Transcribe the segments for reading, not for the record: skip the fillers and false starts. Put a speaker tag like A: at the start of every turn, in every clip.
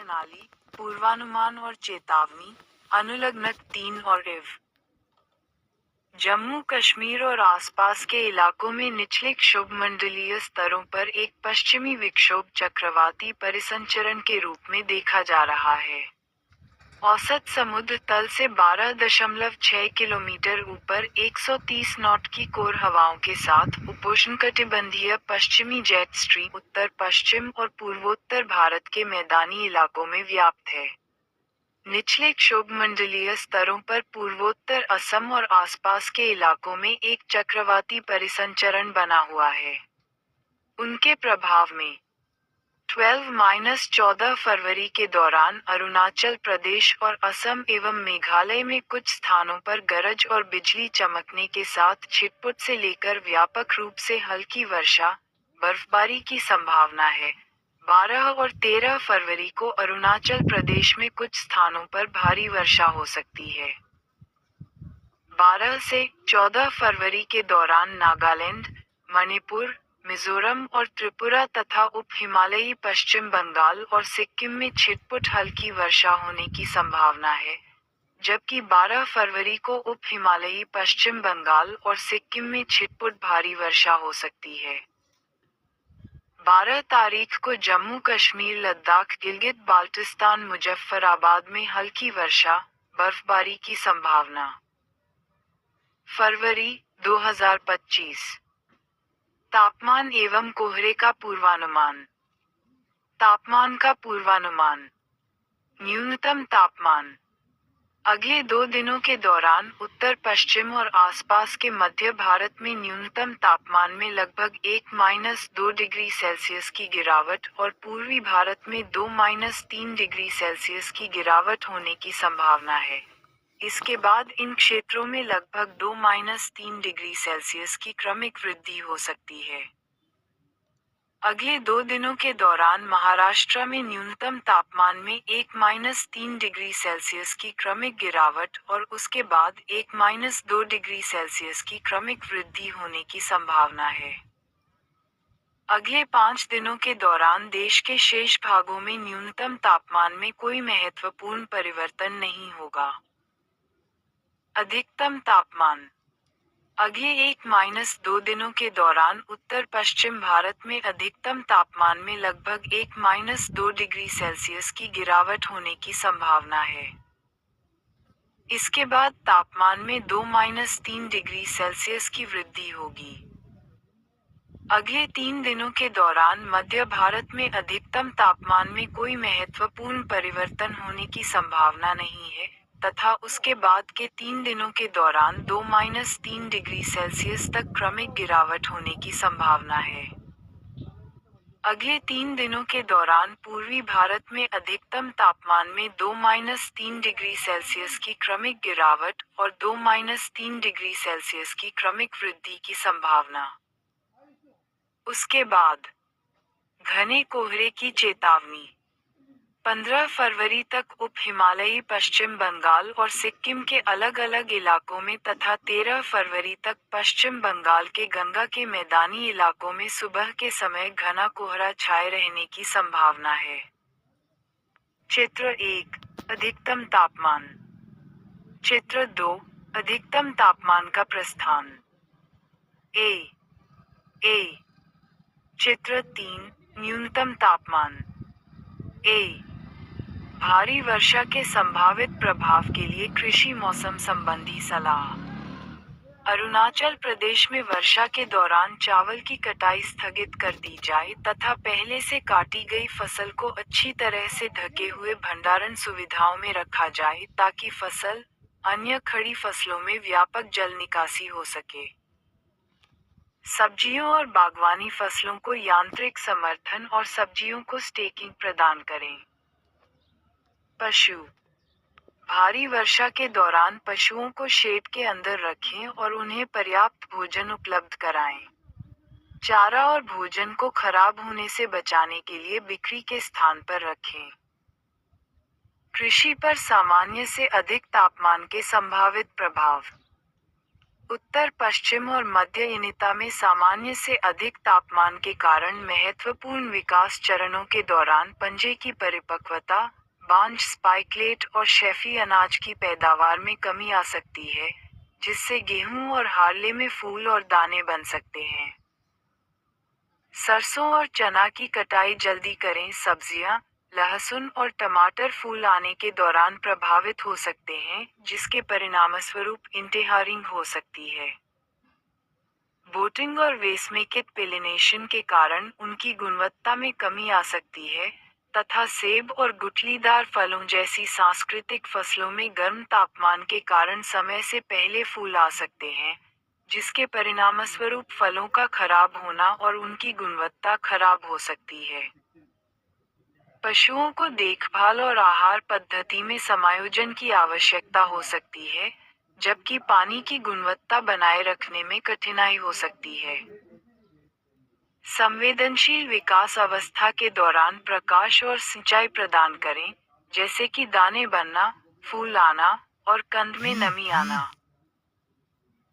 A: प्रणाली, पूर्वानुमान और चेतावनी, अनुलग्नक 3 और इव। जम्मू कश्मीर और आसपास के इलाकों में निचले क्षोभमंडलीय स्तरों पर एक पश्चिमी विक्षोभ चक्रवाती परिसंचरण के रूप में देखा जा रहा है। औसत समुद्र तल से 12.6 किलोमीटर ऊपर 130 नॉट की कोर हवाओं के साथ उपोष्णकटिबंधीय पश्चिमी जेट स्ट्रीम उत्तर पश्चिम और पूर्वोत्तर भारत के मैदानी इलाकों में व्याप्त है। निचले क्षोभमंडलीय स्तरों पर पूर्वोत्तर असम और आसपास के इलाकों में एक चक्रवाती परिसंचरण बना हुआ है। उनके प्रभाव में 12-14 फरवरी के दौरान अरुणाचल प्रदेश और असम एवं मेघालय में कुछ स्थानों पर गरज और बिजली चमकने के साथ छिटपुट से लेकर व्यापक रूप से हल्की वर्षा, बर्फबारी की संभावना है। 12 और 13 फरवरी को अरुणाचल प्रदेश में कुछ स्थानों पर भारी वर्षा हो सकती है। 12 से 14 फरवरी के दौरान नागालैंड, मणिपुर, मिजोरम और त्रिपुरा तथा उप हिमालयी पश्चिम बंगाल और सिक्किम में छिटपुट हल्की वर्षा होने की संभावना है, जबकि 12 फरवरी को उप हिमालयी पश्चिम बंगाल और सिक्किम में छिटपुट भारी वर्षा हो सकती है। 12 तारीख को जम्मू कश्मीर लद्दाख गिलगित बाल्टिस्तान मुजफ्फराबाद में हल्की वर्षा, बर्फबारी की संभावना। फरवरी 2025 तापमान एवं कोहरे का पूर्वानुमान। तापमान का पूर्वानुमान। न्यूनतम तापमान अगले 2 दिनों के दौरान उत्तर पश्चिम और आसपास के मध्य भारत में न्यूनतम तापमान में लगभग 1-2 डिग्री सेल्सियस की गिरावट और पूर्वी भारत में 2-3 डिग्री सेल्सियस की गिरावट होने की संभावना है। इसके बाद इन क्षेत्रों में लगभग 2-3 डिग्री सेल्सियस की क्रमिक वृद्धि हो सकती है। अगले 2 दिनों के दौरान महाराष्ट्र में न्यूनतम तापमान में 1-3 डिग्री सेल्सियस की क्रमिक गिरावट और उसके बाद 1-2 डिग्री सेल्सियस की क्रमिक वृद्धि होने की संभावना है। अगले 5 दिनों के दौरान देश के शेष भागों में न्यूनतम तापमान में कोई महत्वपूर्ण परिवर्तन नहीं होगा। अधिकतम तापमान अगले 1-2 दिनों के दौरान उत्तर पश्चिम भारत में अधिकतम तापमान में लगभग 1-2 डिग्री सेल्सियस की गिरावट होने की संभावना है। इसके बाद तापमान में 2-3 डिग्री सेल्सियस की वृद्धि होगी। अगले 3 दिनों के दौरान मध्य भारत में अधिकतम तापमान में कोई महत्वपूर्ण परिवर्तन होने की संभावना नहीं है, तथा उसके बाद के 3 दिनों के दौरान 2-3 डिग्री सेल्सियस तक क्रमिक गिरावट होने की संभावना है। अगले 3 दिनों के दौरान पूर्वी भारत में अधिकतम तापमान में 2-3 डिग्री सेल्सियस की क्रमिक गिरावट और 2-3 डिग्री सेल्सियस की क्रमिक वृद्धि की संभावना। उसके बाद घने कोहरे की चेतावनी। 15 फरवरी तक उप हिमालयी पश्चिम बंगाल और सिक्किम के अलग अलग इलाकों में तथा 13 फरवरी तक पश्चिम बंगाल के गंगा के मैदानी इलाकों में सुबह के समय घना कोहरा छाए रहने की संभावना है। चित्र 1 अधिकतम तापमान। चित्र 2 अधिकतम तापमान का प्रस्थान। ए चित्र 3 न्यूनतम तापमान। भारी वर्षा के संभावित प्रभाव के लिए कृषि मौसम संबंधी सलाह। अरुणाचल प्रदेश में वर्षा के दौरान चावल की कटाई स्थगित कर दी जाए तथा पहले से काटी गई फसल को अच्छी तरह से ढके हुए भंडारण सुविधाओं में रखा जाए ताकि फसल, अन्य खड़ी फसलों में व्यापक जल निकासी हो सके। सब्जियों और बागवानी फसलों को यांत्रिक समर्थन और सब्जियों को स्टेकिंग प्रदान करें। पशु भारी वर्षा के दौरान पशुओं को शेड के अंदर रखें और उन्हें पर्याप्त भोजन उपलब्ध कराएं। चारा और भोजन को खराब होने से बचाने के लिए बिक्री के स्थान पर रखें। कृषि पर सामान्य से अधिक तापमान के संभावित प्रभाव। उत्तर पश्चिम और मध्य यूनिता में सामान्य से अधिक तापमान के कारण महत्वपूर्ण विकास चरणों के दौरान पंजे की परिपक्वता, बांझ स्पाइकलेट और शैफी अनाज की पैदावार में कमी आ सकती है, जिससे गेहूं और हारले में फूल और दाने बन सकते हैं। सरसों और चना की कटाई जल्दी करें। सब्जियां, लहसुन और टमाटर फूल आने के दौरान प्रभावित हो सकते हैं, जिसके परिणामस्वरूप इंटेहारिंग हो सकती है। बोटिंग और वेसमेकित पिलिनेशन के कारण उनकी गुणवत्ता में कमी आ सकती है, तथा सेब और गुठलीदार फलों जैसी सांस्कृतिक फसलों में गर्म तापमान के कारण समय से पहले फूल आ सकते हैं, जिसके परिणामस्वरूप फलों का खराब होना और उनकी गुणवत्ता खराब हो सकती है। पशुओं को देखभाल और आहार पद्धति में समायोजन की आवश्यकता हो सकती है, जबकि पानी की गुणवत्ता बनाए रखने में कठिनाई हो सकती है। संवेदनशील विकास अवस्था के दौरान प्रकाश और सिंचाई प्रदान करें, जैसे कि दाने बनना, फूल आना और कंद में नमी आना।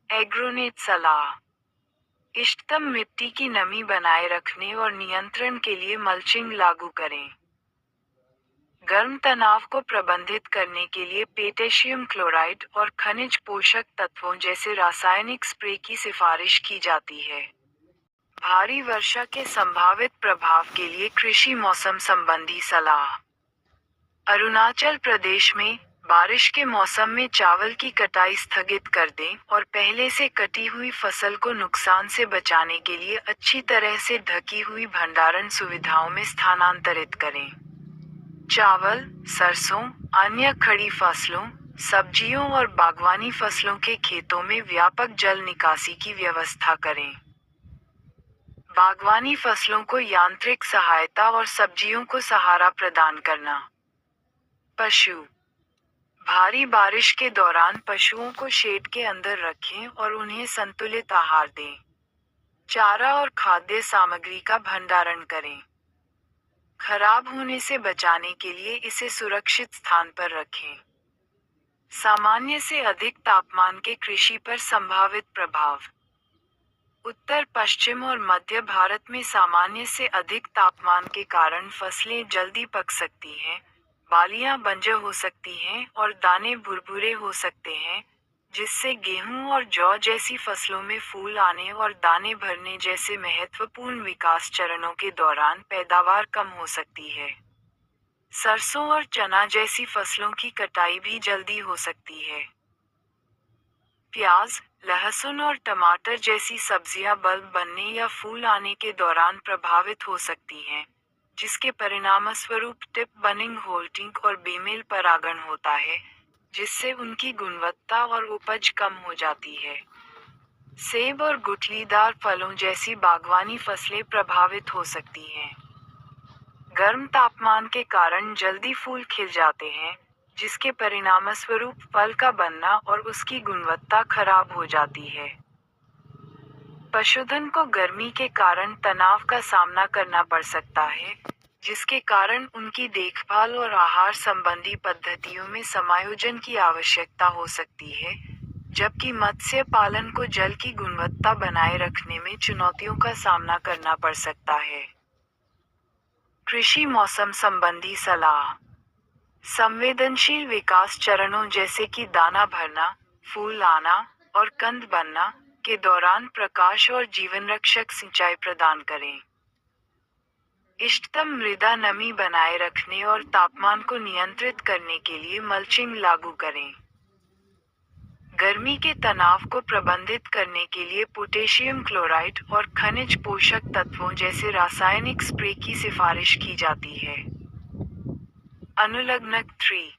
A: एग्रोनेट सलाह: इष्टतम मिट्टी की नमी बनाए रखने और नियंत्रण के लिए मल्चिंग लागू करें। गर्म तनाव को प्रबंधित करने के लिए पोटेशियम क्लोराइड और खनिज पोषक तत्वों जैसे रासायनिक स्प्रे की सिफारिश की जाती है। भारी वर्षा के संभावित प्रभाव के लिए कृषि मौसम संबंधी सलाह। अरुणाचल प्रदेश में बारिश के मौसम में चावल की कटाई स्थगित कर दें और पहले से कटी हुई फसल को नुकसान से बचाने के लिए अच्छी तरह से ढकी हुई भंडारण सुविधाओं में स्थानांतरित करें। चावल, सरसों, अन्य खड़ी फसलों, सब्जियों और बागवानी फसलों के खेतों में व्यापक जल निकासी की व्यवस्था करें। बागवानी फसलों को यांत्रिक सहायता और सब्जियों को सहारा प्रदान करना। पशु: भारी बारिश के दौरान पशुओं को शेड के अंदर रखें और उन्हें संतुलित आहार दें। चारा और खाद्य सामग्री का भंडारण करें। खराब होने से बचाने के लिए इसे सुरक्षित स्थान पर रखें। सामान्य से अधिक तापमान के कृषि पर संभावित प्रभाव। उत्तर पश्चिम और मध्य भारत में सामान्य से अधिक तापमान के कारण फसलें जल्दी पक सकती हैं, बालियां बंजर हो सकती हैं और दाने भुरभुरे हो सकते हैं, जिससे गेहूं और जौ जैसी फसलों में फूल आने और दाने भरने जैसे महत्वपूर्ण विकास चरणों के दौरान पैदावार कम हो सकती है। सरसों और चना जैसी फसलों की कटाई भी जल्दी हो सकती है। प्याज, लहसुन और टमाटर जैसी सब्जियां बल्ब बनने या फूल आने के दौरान प्रभावित हो सकती हैं, जिसके परिणामस्वरूप टिप बनिंग, होल्टिंग और बेमेल परागण होता है, जिससे उनकी गुणवत्ता और उपज कम हो जाती है। सेब और गुठलीदार फलों जैसी बागवानी फसलें प्रभावित हो सकती हैं। गर्म तापमान के कारण जल्दी फूल खिल जाते हैं, जिसके परिणामस्वरूप फल का बनना और उसकी गुणवत्ता खराब हो जाती है। पशुधन को गर्मी के कारण तनाव का सामना करना पड़ सकता है, जिसके कारण उनकी देखभाल और आहार संबंधी पद्धतियों में समायोजन की आवश्यकता हो सकती है, जबकि मत्स्य पालन को जल की गुणवत्ता बनाए रखने में चुनौतियों का सामना करना पड़ सकता है। कृषि मौसम संबंधी सलाह। संवेदनशील विकास चरणों जैसे कि दाना भरना, फूल आना और कंद बनना के दौरान प्रकाश और जीवनरक्षक सिंचाई प्रदान करें। इष्टतम मृदा नमी बनाए रखने और तापमान को नियंत्रित करने के लिए मल्चिंग लागू करें। गर्मी के तनाव को प्रबंधित करने के लिए पोटेशियम क्लोराइड और खनिज पोषक तत्वों जैसे रासायनिक स्प्रे की सिफारिश की जाती है। अनुलग्नक 3